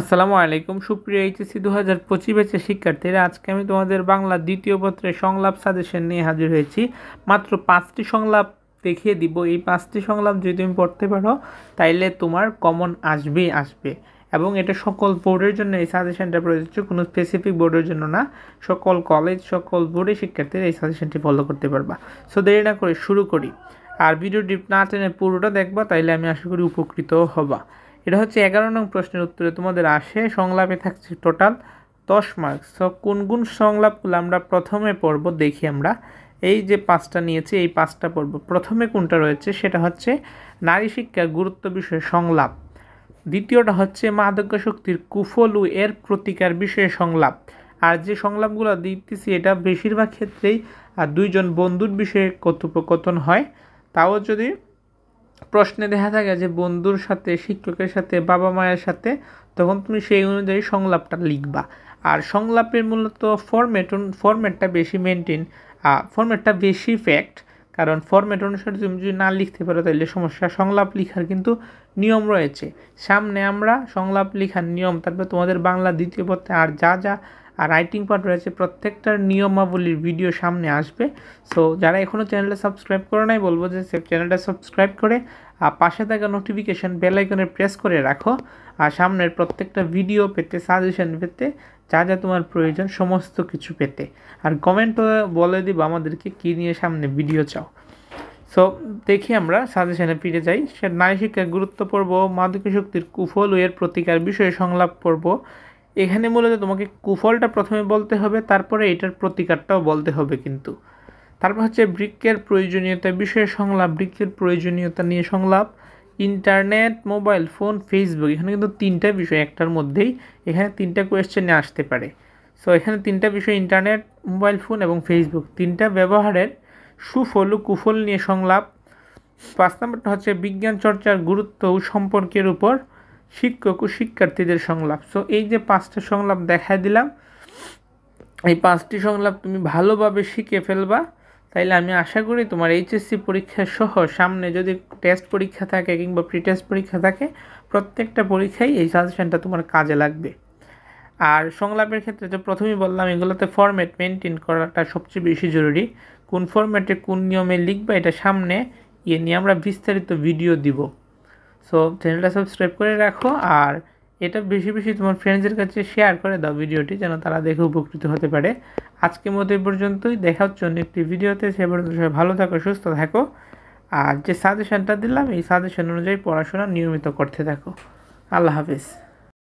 আসসালামু আলাইকুম সুপ্রিয় এইচএসসি 2025 ব্যাচের শিক্ষার্থীরা, আজকে আমি তোমাদের বাংলা দ্বিতীয় পত্রের সংলাপ সাজেশন নিয়ে হাজির হয়েছি। মাত্র 5টি সংলাপ দেখিয়ে দিব। এই 5টি সংলাপ যদি তুমি পড়তে পারো তাইলে তোমার কমন আসবে এবং এটা সকল বোর্ডের জন্য এই সাজেশনটা প্রযোজ্য, কোনো স্পেসিফিক বোর্ডের জন্য না। সকল কলেজ, সকল বোর্ডের শিক্ষার্থীরা এই সাজেশনটি ফলো করতে পারবা। সো দেরি না করে শুরু করি। আর ভিডিওটি না টেনে পুরোটা দেখবা, তাইলে আমি আশা করি উপকৃত হবা। এটা হচ্ছে 11 নং প্রশ্নের উত্তরে তোমাদের আসে। সংলাপে থাকছে টোটাল 10 মার্কস। সো কোন কোন সংলাপগুলো আমরা প্রথমে পড়ব দেখি। আমরা এই যে 5টা নিয়েছি, এই 5টা পড়ব। প্রথমে কোনটা রয়েছে সেটা হচ্ছে নারী শিক্ষার গুরুত্ব বিষয়ে সংলাপ। দ্বিতীয়টা হচ্ছে মাদকাসক্তির কুফল ও এর প্রতিকার বিষয়ে সংলাপ। আর যে সংলাপগুলো দিতেছি এটা বেশিরভাগ ক্ষেত্রেই দুইজন বন্ধুর বিষয়ে কথোপকথন হয়। তাও যদি প্রশ্নে দেখা থাকে যে বন্ধুর সাথে, শিক্ষকের সাথে, বাবা মায়ের সাথে, তখন তুমি সেই অনুযায়ী সংলাপটা লিখবা। আর সংলাপের মূলত ফরম্যাটটা বেশি ফরম্যাটটা বেশি ফ্যাক্ট, কারণ ফরম্যাট অনুসারে তুমি যদি না লিখতে পারো তাহলে সমস্যা। সংলাপ লেখার কিন্তু নিয়ম রয়েছে। সামনে আমরা সংলাপ লেখার নিয়ম, তারপর তোমাদের বাংলা দ্বিতীয় পত্রে আর যা রাইটিং পার্ট রয়েছে প্রত্যেকটার নিয়মাবলীর ভিডিও সামনে আসবে। সো যারা এখনও চ্যানেলটা সাবস্ক্রাইব করে নাই, বলবো যে চ্যানেলটা সাবস্ক্রাইব করে পাশে থাকা নোটিফিকেশান বেল আইকনে প্রেস করে রাখো। আর সামনের প্রত্যেকটা ভিডিও পেতে, সাজেশন পেতে, যা তোমার প্রয়োজন সমস্ত কিছু পেতে। আর কমেন্টও বলে দিব আমাদেরকে কী নিয়ে সামনে ভিডিও চাও। সো দেখি আমরা সাজেশনে ফিরে যাই। সে নারী শিক্ষার গুরুত্ব পড়ব, মাদকাসক্তির কুফল ও এর প্রতিকার বিষয়ে সংলাপ পড়ব। এখানে মূলত তোমাকে কুফলটা প্রথমে বলতে হবে, তারপরে এটার প্রতিকারটাও বলতে হবে কিন্তু। তারপর হচ্ছে বৃক্ষের প্রয়োজনীয়তা বিষয়ে সংলাপ, বৃক্ষের প্রয়োজনীয়তা নিয়ে সংলাপ। ইন্টারনেট, মোবাইল ফোন, ফেসবুক, এখানে কিন্তু 3টা বিষয় একটার মধ্যেই, এখানে 3টা কোয়েশ্চেনে আসতে পারে। সো এখানে 3টা বিষয়, ইন্টারনেট, মোবাইল ফোন এবং ফেসবুক, 3টা ব্যবহারের সুফল ও কুফল নিয়ে সংলাপ। 5 নম্বরটা হচ্ছে বিজ্ঞান চর্চার গুরুত্ব ও সম্পর্কের উপর শিক্ষক ও শিক্ষার্থীদের সংলাপ। সো এই যে 5টা সংলাপ দেখায় দিলাম, এই 5টি সংলাপ তুমি ভালোভাবে শিখে ফেলবা, তাইলে আমি আশা করি তোমার এইচএসসি পরীক্ষা সহ সামনে যদি টেস্ট পরীক্ষা থাকে কিংবা প্রি টেস্ট পরীক্ষা থাকে, প্রত্যেকটা পরীক্ষায় এই সাজেশনটা তোমার কাজে লাগবে। আর সংলাপের ক্ষেত্রে তো প্রথমেই বললাম, এগুলোতে ফরম্যাট মেনটেন করাটা সবচেয়ে বেশি জরুরি। কোন ফরম্যাটে কোন নিয়মে লিখবা এটা সামনে নিয়ে আমরা বিস্তারিত ভিডিও দিব। সো চ্যানেলটা সাবস্ক্রাইব করে রাখো, আর এটা বেশি বেশি তোমার ফ্রেন্ডসদের কাছে শেয়ার করে দাও ভিডিওটি, যেন তারা দেখে উপকৃত হতে পারে। আজকের মতো এই পর্যন্তই, দেখা হচ্ছে অন্য একটি ভিডিওতে। সে পর্যন্ত সবাই ভালো থাকো, সুস্থ থাকো। আর যে সাজেশনটা দিলাম এই সাজেশন অনুযায়ী পড়াশোনা নিয়মিত করতে থাকো। আল্লাহ হাফিজ।